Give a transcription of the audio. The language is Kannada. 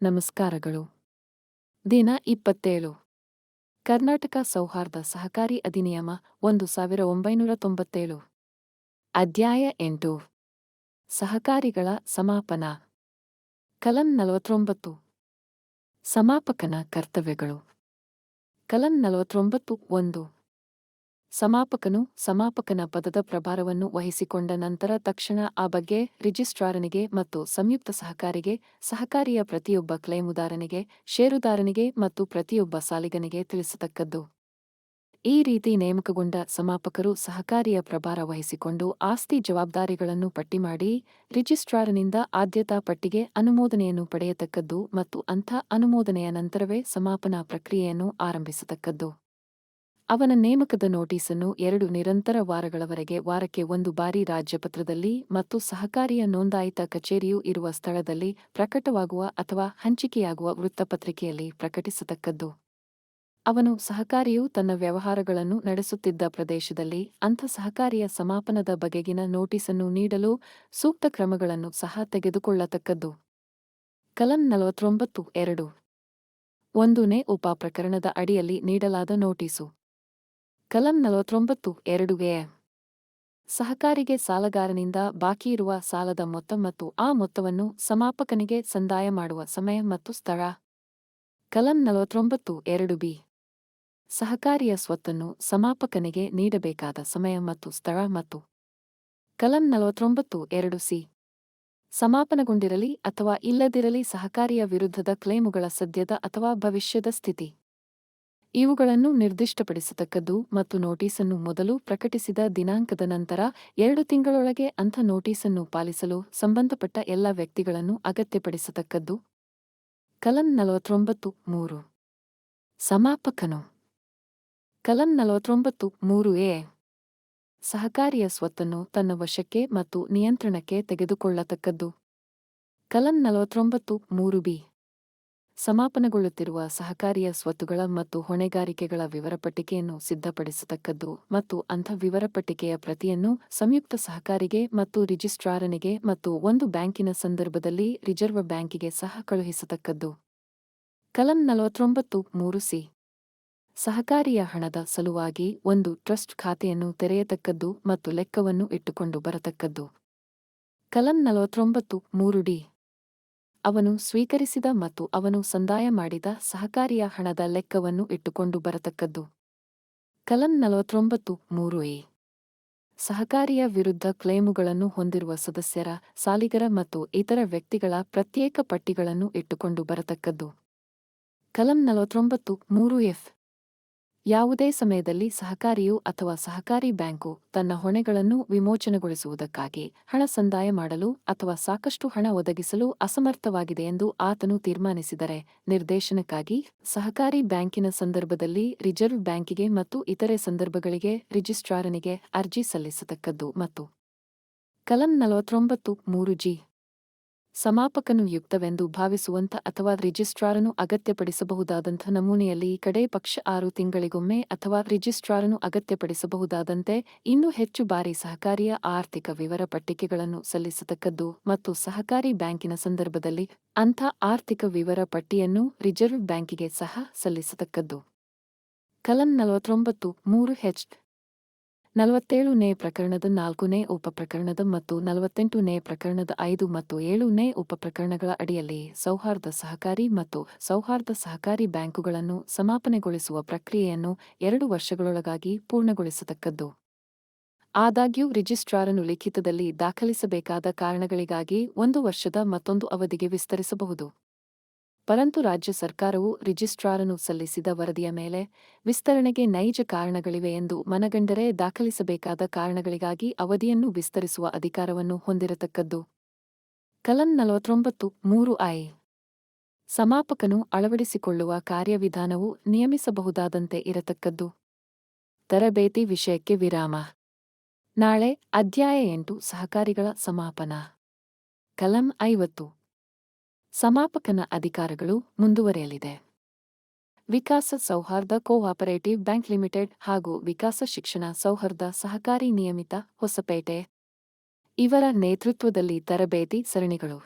ನಮಸ್ಕಾರಗಳು. ದಿನ 27. ಕರ್ನಾಟಕ ಸೌಹಾರ್ದ ಸಹಕಾರಿ ಅಧಿನಿಯಮ 1997. ಅಧ್ಯಾಯ 8. ಸಹಕಾರಿಗಳ ಸಮಾಪನ. ಕಲಂ 49. ಸಮಾಪಕನ ಕರ್ತವ್ಯಗಳು. ಕಲಂ 49(1). ಸಮಾಪಕನು ಸಮಾಪಕನ ಪದದ ಪ್ರಭಾರವನ್ನು ವಹಿಸಿಕೊಂಡ ನಂತರ ತಕ್ಷಣ ಆ ಬಗ್ಗೆ ರಿಜಿಸ್ಟ್ರಾರನಿಗೆ ಮತ್ತು ಸಂಯುಕ್ತ ಸಹಕಾರಿಗೆ, ಸಹಕಾರಿಯ ಪ್ರತಿಯೊಬ್ಬ ಕ್ಲೇಮುದಾರನಿಗೆ, ಷೇರುದಾರನಿಗೆ ಮತ್ತು ಪ್ರತಿಯೊಬ್ಬ ಸಾಲಿಗನಿಗೆ ತಿಳಿಸತಕ್ಕದ್ದು. ಈ ರೀತಿ ನೇಮಕಗೊಂಡ ಸಮಾಪಕರು ಸಹಕಾರಿಯ ಪ್ರಭಾರ ವಹಿಸಿಕೊಂಡು ಆಸ್ತಿ ಜವಾಬ್ದಾರಿಗಳನ್ನು ಪಟ್ಟಿಮಾಡಿ ರಿಜಿಸ್ಟ್ರಾರನಿಂದ ಆದ್ಯತಾ ಪಟ್ಟಿಗೆ ಅನುಮೋದನೆಯನ್ನು ಪಡೆಯತಕ್ಕದ್ದು ಮತ್ತು ಅಂಥ ಅನುಮೋದನೆಯ ನಂತರವೇ ಸಮಾಪನ ಪ್ರಕ್ರಿಯೆಯನ್ನು ಆರಂಭಿಸತಕ್ಕದ್ದು. ಅವನ ನೇಮಕದ ನೋಟಿಸನ್ನು 2 ನಿರಂತರ ವಾರಗಳವರೆಗೆ ವಾರಕ್ಕೆ 1 ಬಾರಿ ರಾಜ್ಯಪತ್ರದಲ್ಲಿ ಮತ್ತು ಸಹಕಾರಿಯ ನೋಂದಾಯಿತ ಕಚೇರಿಯು ಇರುವ ಸ್ಥಳದಲ್ಲಿ ಪ್ರಕಟವಾಗುವ ಅಥವಾ ಹಂಚಿಕೆಯಾಗುವ ವೃತ್ತಪತ್ರಿಕೆಯಲ್ಲಿ ಪ್ರಕಟಿಸತಕ್ಕದ್ದು. ಅವನು ಸಹಕಾರಿಯು ತನ್ನ ವ್ಯವಹಾರಗಳನ್ನು ನಡೆಸುತ್ತಿದ್ದ ಪ್ರದೇಶದಲ್ಲಿ ಅಂಥ ಸಹಕಾರಿಯ ಸಮಾಪನದ ಬಗೆಗಿನ ನೋಟಿಸನ್ನು ನೀಡಲು ಸೂಕ್ತ ಕ್ರಮಗಳನ್ನು ಸಹ ತೆಗೆದುಕೊಳ್ಳತಕ್ಕದ್ದು. ಕಲಂ 49(2). 1ನೇ ಉಪಪ್ರಕರಣದ ಅಡಿಯಲ್ಲಿ ನೀಡಲಾದ ನೋಟಿಸು. ಕಲಂ 49(2)(a). ಸಹಕಾರಿಗೆ ಸಾಲಗಾರನಿಂದ ಬಾಕಿಯಿರುವ ಸಾಲದ ಮೊತ್ತ ಮತ್ತು ಆ ಮೊತ್ತವನ್ನು ಸಮಾಪಕನಿಗೆ ಸಂದಾಯ ಮಾಡುವ ಸಮಯ ಮತ್ತು ಸ್ಥಳ. ಕಲಂ 49(2)(b). ಸಹಕಾರಿಯ ಸ್ವತ್ತನ್ನು ಸಮಾಪಕನಿಗೆ ನೀಡಬೇಕಾದ ಸಮಯ ಮತ್ತು ಸ್ಥಳ ಮತ್ತು. ಕಲಂ 49(2)(c). ಸಮಾಪನಗೊಂಡಿರಲಿ ಅಥವಾ ಇಲ್ಲದಿರಲಿ ಸಹಕಾರಿಯ ವಿರುದ್ಧದ ಕ್ಲೇಮುಗಳ ಸದ್ಯದ ಅಥವಾ ಭವಿಷ್ಯದ ಸ್ಥಿತಿ. ಇವುಗಳನ್ನು ನಿರ್ದಿಷ್ಟಪಡಿಸತಕ್ಕದ್ದು ಮತ್ತು ನೋಟಿಸನ್ನು ಮೊದಲು ಪ್ರಕಟಿಸಿದ ದಿನಾಂಕದ ನಂತರ 2 ತಿಂಗಳೊಳಗೆ ಅಂಥ ನೋಟಿಸನ್ನು ಪಾಲಿಸಲು ಸಂಬಂಧಪಟ್ಟ ಎಲ್ಲ ವ್ಯಕ್ತಿಗಳನ್ನು ಅಗತ್ಯಪಡಿಸತಕ್ಕದ್ದು. ಕಲಂ 49(3). ಸಮಾಪಕನು. ಕಲಂ 49(3)(a). ಸಹಕಾರಿಯ ಸ್ವತ್ತನ್ನು ತನ್ನ ವಶಕ್ಕೆ ಮತ್ತು ನಿಯಂತ್ರಣಕ್ಕೆ ತೆಗೆದುಕೊಳ್ಳತಕ್ಕದ್ದು. ಕಲಂ 49(3)(b). ಸಮಾಪನಗೊಳ್ಳುತ್ತಿರುವ ಸಹಕಾರಿಯ ಸ್ವತ್ತುಗಳ ಮತ್ತು ಹೊಣೆಗಾರಿಕೆಗಳ ವಿವರಪಟ್ಟಿಕೆಯನ್ನು ಸಿದ್ಧಪಡಿಸತಕ್ಕದ್ದು ಮತ್ತು ಅಂಥ ವಿವರಪಟ್ಟಿಕೆಯ ಪ್ರತಿಯನ್ನು ಸಂಯುಕ್ತ ಸಹಕಾರಿಗೆ ಮತ್ತು ರಿಜಿಸ್ಟ್ರಾರನಿಗೆ ಮತ್ತು ಒಂದು ಬ್ಯಾಂಕಿನ ಸಂದರ್ಭದಲ್ಲಿ ರಿಸರ್ವ್ ಬ್ಯಾಂಕಿಗೆ ಸಹ ಕಳುಹಿಸತಕ್ಕದ್ದು. ಕಲಂ 49(3)(c). ಸಹಕಾರಿಯ ಹಣದ ಸಲುವಾಗಿ ಒಂದು ಟ್ರಸ್ಟ್ ಖಾತೆಯನ್ನು ತೆರೆಯತಕ್ಕದ್ದು ಮತ್ತು ಲೆಕ್ಕವನ್ನು ಇಟ್ಟುಕೊಂಡು ಬರತಕ್ಕದ್ದು. ಕಲಂ 49(3)(d). ಅವನು ಸ್ವೀಕರಿಸಿದ ಮತ್ತು ಅವನು ಸಂದಾಯ ಮಾಡಿದ ಸಹಕಾರಿಯ ಹಣದ ಲೆಕ್ಕವನ್ನು ಇಟ್ಟುಕೊಂಡು ಬರತಕ್ಕದ್ದು. ಕಲಂ 49(3)(a). ಸಹಕಾರಿಯ ವಿರುದ್ಧ ಕ್ಲೇಮುಗಳನ್ನು ಹೊಂದಿರುವ ಸದಸ್ಯರ, ಸಾಲಿಗರ ಮತ್ತು ಇತರ ವ್ಯಕ್ತಿಗಳ ಪ್ರತ್ಯೇಕ ಪಟ್ಟಿಗಳನ್ನು ಇಟ್ಟುಕೊಂಡು ಬರತಕ್ಕದ್ದು. ಕಲಂ 49(3)(f). ಯಾವುದೇ ಸಮಯದಲ್ಲಿ ಸಹಕಾರಿಯು ಅಥವಾ ಸಹಕಾರಿ ಬ್ಯಾಂಕು ತನ್ನ ಹೊಣೆಗಳನ್ನು ವಿಮೋಚನೆಗೊಳಿಸುವುದಕ್ಕಾಗಿ ಹಣ ಸಂದಾಯ ಮಾಡಲು ಅಥವಾ ಸಾಕಷ್ಟು ಹಣ ಒದಗಿಸಲು ಅಸಮರ್ಥವಾಗಿದೆಯೆಂದು ಆತನು ತೀರ್ಮಾನಿಸಿದರೆ, ನಿರ್ದೇಶನಕ್ಕಾಗಿ ಸಹಕಾರಿ ಬ್ಯಾಂಕಿನ ಸಂದರ್ಭದಲ್ಲಿ ರಿಸರ್ವ್ ಬ್ಯಾಂಕಿಗೆ ಮತ್ತು ಇತರೆ ಸಂದರ್ಭಗಳಿಗೆ ರಿಜಿಸ್ಟ್ರಾರನಿಗೆ ಅರ್ಜಿ ಸಲ್ಲಿಸತಕ್ಕದ್ದು ಮತ್ತು. ಕಲಂ 49(3)(g). ಸಮಾಪಕನು ಯುಕ್ತವೆಂದು ಭಾವಿಸುವಂಥ ಅಥವಾ ರಿಜಿಸ್ಟ್ರಾರನು ಅಗತ್ಯಪಡಿಸಬಹುದಾದಂಥ ನಮೂನೆಯಲ್ಲಿ ಕಡೇ ಪಕ್ಷ 6 ತಿಂಗಳಿಗೊಮ್ಮೆ ಅಥವಾ ರಿಜಿಸ್ಟ್ರಾರನು ಅಗತ್ಯಪಡಿಸಬಹುದಾದಂತೆ ಇನ್ನೂ ಹೆಚ್ಚು ಬಾರಿ ಸಹಕಾರಿಯ ಆರ್ಥಿಕ ವಿವರ ಪಟ್ಟಿಕೆಗಳನ್ನು ಸಲ್ಲಿಸತಕ್ಕದ್ದು ಮತ್ತು ಸಹಕಾರಿ ಬ್ಯಾಂಕಿನ ಸಂದರ್ಭದಲ್ಲಿ ಅಂಥ ಆರ್ಥಿಕ ವಿವರ ಪಟ್ಟಿಯನ್ನು ರಿಸರ್ವ್ ಬ್ಯಾಂಕಿಗೆ ಸಹ ಸಲ್ಲಿಸತಕ್ಕದ್ದು. ಕಲಂ 49(3)(h). 47ನೇ ಪ್ರಕರಣದ 4ನೇ ಉಪಪ್ರಕರಣದ ಮತ್ತು 48ನೇ ಪ್ರಕರಣದ 5 ಮತ್ತು 7ನೇ ಉಪಪ್ರಕರಣಗಳ ಅಡಿಯಲ್ಲಿ ಸೌಹಾರ್ದ ಸಹಕಾರಿ ಮತ್ತು ಸೌಹಾರ್ದ ಸಹಕಾರಿ ಬ್ಯಾಂಕುಗಳನ್ನು ಸಮಾಪನೆಗೊಳಿಸುವ ಪ್ರಕ್ರಿಯೆಯನ್ನು 2 ವರ್ಷಗಳೊಳಗಾಗಿ ಪೂರ್ಣಗೊಳಿಸತಕ್ಕದ್ದು. ಆದಾಗ್ಯೂ ರಿಜಿಸ್ಟ್ರಾರನು ಲಿಖಿತದಲ್ಲಿ ದಾಖಲಿಸಬೇಕಾದ ಕಾರಣಗಳಿಗಾಗಿ 1 ವರ್ಷದ ಮತ್ತೊಂದು ಅವಧಿಗೆ ವಿಸ್ತರಿಸಬಹುದು. ಪರಂತು ರಾಜ್ಯ ಸರ್ಕಾರವು ರಿಜಿಸ್ಟ್ರಾರನು ಸಲ್ಲಿಸಿದ ವರದಿಯ ಮೇಲೆ ವಿಸ್ತರಣೆಗೆ ನೈಜ ಕಾರಣಗಳಿವೆ ಎಂದು ಮನಗಂಡರೆ ದಾಖಲಿಸಬೇಕಾದ ಕಾರಣಗಳಿಗಾಗಿ ಅವಧಿಯನ್ನು ವಿಸ್ತರಿಸುವ ಅಧಿಕಾರವನ್ನು ಹೊಂದಿರತಕ್ಕದ್ದು. ಕಲಂ 49(3)(i). ಸಮಾಪಕನು ಅಳವಡಿಸಿಕೊಳ್ಳುವ ಕಾರ್ಯವಿಧಾನವು ನಿಯಮಿಸಬಹುದಾದಂತೆ ಇರತಕ್ಕದ್ದು. ತರಬೇತಿ ವಿಷಯಕ್ಕೆ ವಿರಾಮ. ನಾಳೆ ಅಧ್ಯಾಯ 8 ಸಹಕಾರಿಗಳ ಸಮಾಪನ. ಕಲಂ 50. ಸಮಾಪಕನ ಅಧಿಕಾರಗಳು ಮುಂದುವರೆಯಲಿದೆ. ವಿಕಾಸ ಸೌಹಾರ್ದ ಕೋಆಪರೇಟಿವ್ ಬ್ಯಾಂಕ್ ಲಿಮಿಟೆಡ್ ಹಾಗೂ ವಿಕಾಸ ಶಿಕ್ಷಣ ಸೌಹಾರ್ದ ಸಹಕಾರಿ ನಿಯಮಿತ ಹೊಸಪೇಟೆ ಇವರ ನೇತೃತ್ವದಲ್ಲಿ ತರಬೇತಿ ಸರಣಿಗಳು.